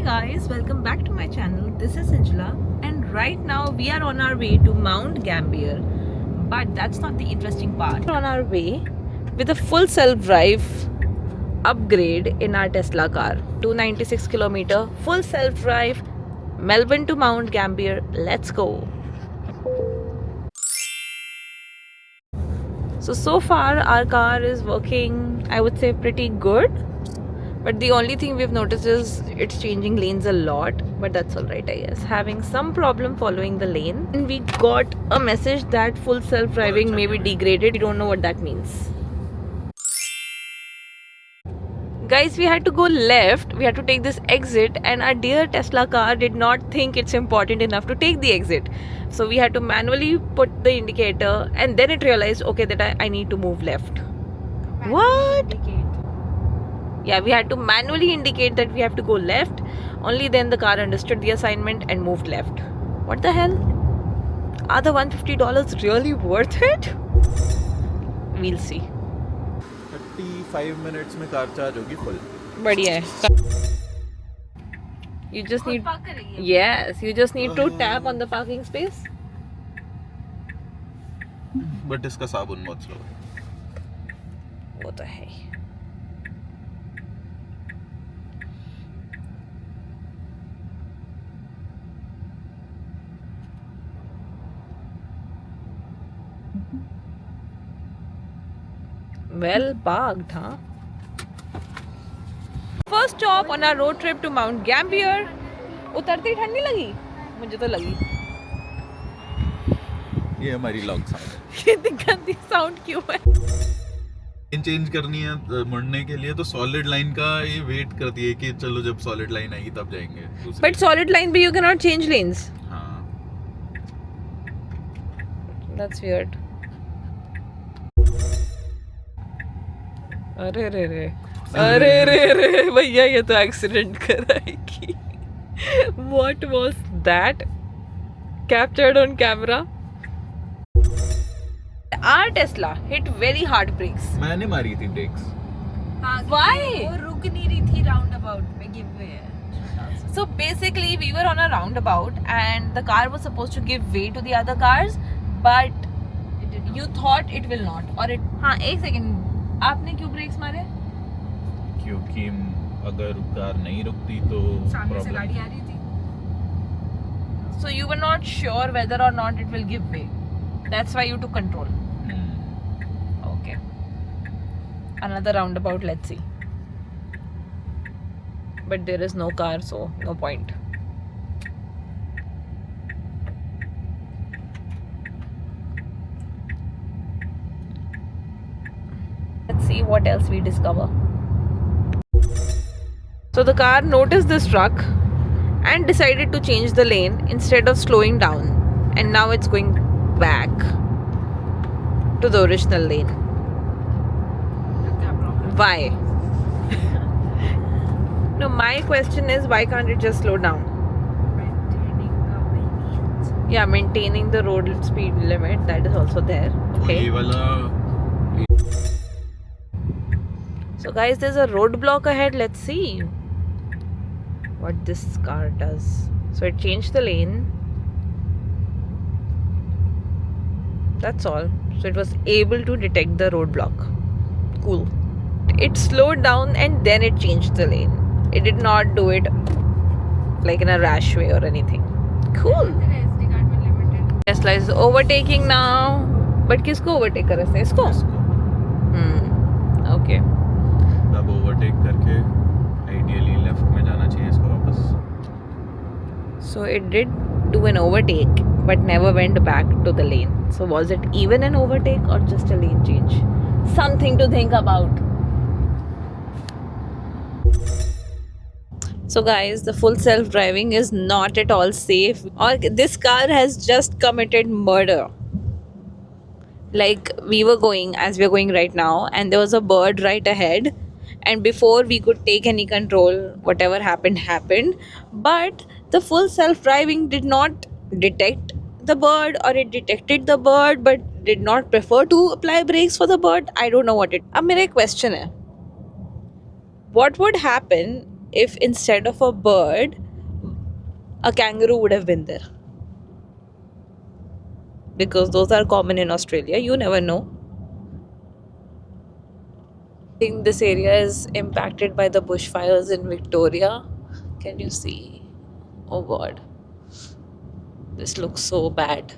guys, welcome back to my channel. This is Angela and right now we are on our way to Mount Gambier. But that's not the interesting part. We're on our way with a full self-drive upgrade in our Tesla car. 296 kilometer full self-drive Melbourne to Mount Gambier. Let's go. So far our car is working, I would say, pretty good. But the only thing we've noticed is it's changing lanes a lot. But that's alright, I guess. Having some problem following the lane. And we got a message that full self-driving may be degraded. We don't know what that means. Guys, we had to go left. We had to take this exit. And our dear Tesla car did not think it's important enough to take the exit. So we had to manually put the indicator. And then it realized, okay, that I need to move left. What? Yeah, we had to manually indicate that we have to go left. Only then the car understood the assignment and moved left. What the hell? Are the $150 really worth it? We'll see. 35 minutes में car charge होगी full. बढ़िया है. You just need. Yes, you just need to tap on the parking space. But इसका साबुन बहुत slow है. वो तो है. Well parked, huh? First stop on our road trip to Mount Gambier. उतरती ठंड नहीं लगी? मुझे तो लगी. ये हमारी लॉक साउंड है. ये गंदी साउंड क्यों है? लाइन चेंज करनी है मुड़ने के लिए तो सॉलिड लाइन का ये वेट करती है कि चलो जब सॉलिड लाइन आएगी तब जाएंगे. But solid line पे you cannot change lanes. हाँ. That's weird. अरे रे रे अरे रे रे भैया ये तो एक्सीडेंट कराएगी. What was that? Captured on camera. Our Tesla hit very hard brakes. मैंने मारी थी ब्रेक्स. Why? वो रुक नहीं रही थी roundabout में give way है. So basically we were on a roundabout and the car was supposed to give way to the other cars, but you thought it will not. और हाँ एक सेकेंड, आपने क्यों ब्रेक्स मारे? क्योंकि अगर कार नहीं रुकती तो सामने से प्रॉब्लम. गाड़ी आ रही थी. So you were not sure whether or not it will give way. That's why you took control. Okay. Another roundabout, let's see. But there is no car, so no point. Let's see what else we discover. So the car noticed this truck and decided to change the lane instead of slowing down, and now it's going back to the original lane. क्या problem? Why? No, my question is, why can't it just slow down? Maintaining the lanes. Yeah, maintaining the road speed limit, that is also there. ये Okay. वाला So guys, there's a roadblock ahead. Let's see what this car does. So it changed the lane. That's all. So it was able to detect the roadblock. Cool. It slowed down and then it changed the lane. It did not do it like in a rash way or anything. Cool. तेरे SD card में limited. Tesla is overtaking now. But किसको overtake कर रहे हैं? इसको? Okay. तब overtake करके ideally left में जाना चाहिए इसको वापस. So it did do an overtake but never went back to the lane. So was it even an overtake or just a lane change? Something to think about. So guys, the full self-driving is not at all safe. Or this car has just committed murder. Like we were going, as we are going right now, and there was a bird right ahead, and before we could take any control, whatever happened. But the full self-driving did not detect the bird, or it detected the bird but did not prefer to apply brakes for the bird. I don't know what it. अब मेरा एक question है, what would happen if instead of a bird, a kangaroo would have been there. Because those are common in Australia. You never know. I think this area is impacted by the bushfires in Victoria. Can you see? Oh god. This looks so bad.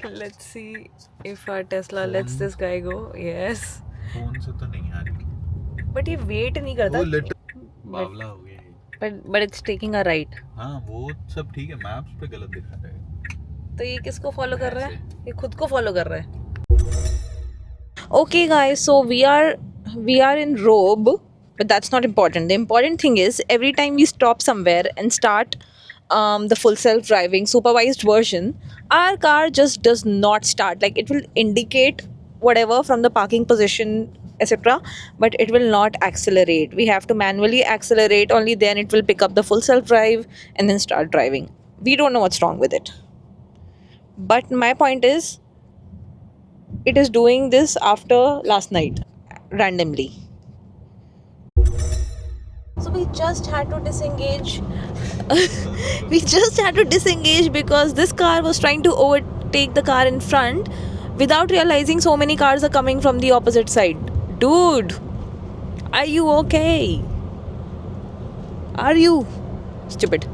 Let's see if our Tesla lets this guy go. Yes. Phone से तो नहीं आ रही But ये wait नहीं करता. वो little बावला हो गया ये। But it's taking a right. हाँ वो सब ठीक है मैप्स पे गलत दिखा रहा है तो ये किसको फॉलो कर रहा है? ये खुद को फॉलो कर रहा है. Okay guys, so we are in Robe, but that's not important. The important thing is every time we stop somewhere and start the full self-driving supervised version, our car just does not start. Like it will indicate whatever from the parking position, etc., but it will not accelerate. We have to manually accelerate, only then it will pick up the full self-drive and then start driving. We don't know what's wrong with it. But my point is, it is doing this after last night randomly. So we just had to disengage. We just had to disengage because this car was trying to overtake the car in front without realizing so many cars are coming from the opposite side. Dude, are you okay? Are you? Stupid.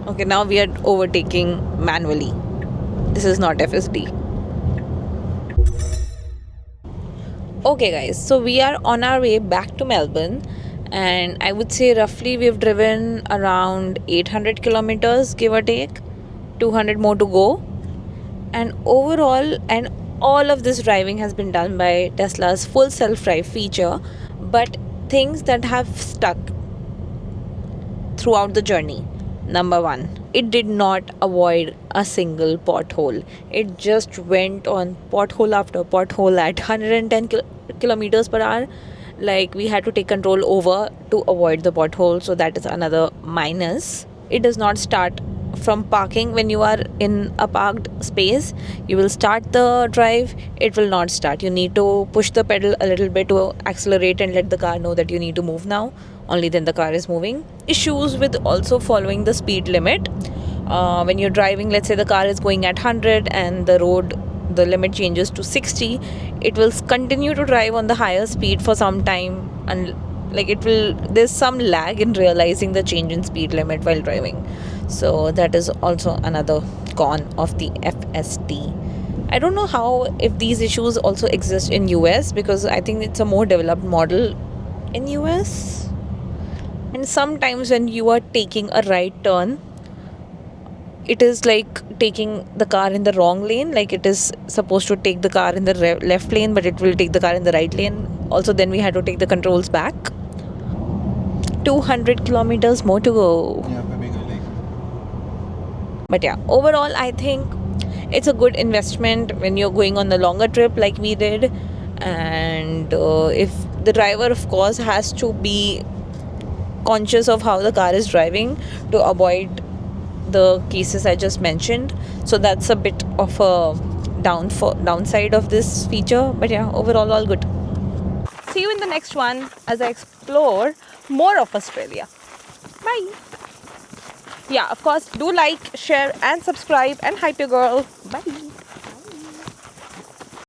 Okay, now we are overtaking manually. This is not FSD. Okay guys, so we are on our way back to Melbourne, and I would say roughly we've driven around 800 kilometers, give or take, 200 more to go. And overall, and all of this driving has been done by Tesla's full self-drive feature, but things that have stuck throughout the journey. Number one, it did not avoid a single pothole. It just went on pothole after pothole at 110 kilometers per hour. Like we had to take control over to avoid the pothole, so that is another minus. It does not start from parking. When you are in a parked space, you will start the drive, it will not start. You need to push the pedal a little bit to accelerate and let the car know that you need to move now. Only then the car is moving. Issues with also following the speed limit. When you're driving, let's say the car is going at 100 and the limit changes to 60, it will continue to drive on the higher speed for some time, and there's some lag in realizing the change in speed limit while driving. So that is also another con of the FSD. I don't know if these issues also exist in US, because I think it's a more developed model in US. And sometimes when you are taking a right turn, it is like taking the car in the wrong lane. Like it is supposed to take the car in the left lane, but it will take the car in the right lane. Also, then we had to take the controls back. 200 kilometers more to go. But yeah, overall, I think it's a good investment when you're going on a longer trip like we did. And if the driver, of course, has to be conscious of how the car is driving to avoid the cases I just mentioned. So that's a bit of a downside of this feature. But yeah, overall, all good. See you in the next one as I explore more of Australia. Bye. Yeah, of course, do like, share and subscribe and hype your girl. Bye.